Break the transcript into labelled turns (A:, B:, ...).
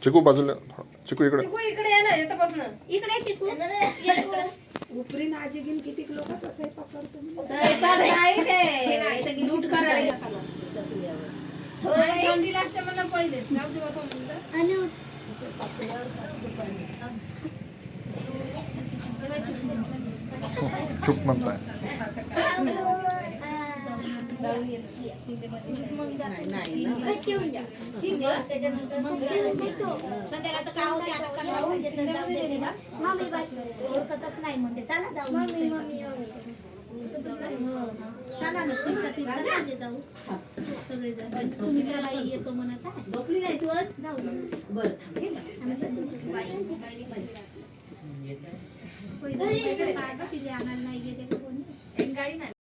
A: चिकू बाजूला, चिकू इकडे
B: या ना, येतापासून
C: इकडे चिकू
D: उपरी आजी घेऊन किती लोकांचा स्वयंपाक करतो
C: लूट करायला
B: थंडी लागते मला पहिलेच
A: चुप म्हणताय.
C: नाही म्हणते चला जाऊ चला ना जाऊ सगळे येतो म्हणत झोपली नाही तू आज जाऊ बरं आणायला नाही गेले कोणी गाडी नाही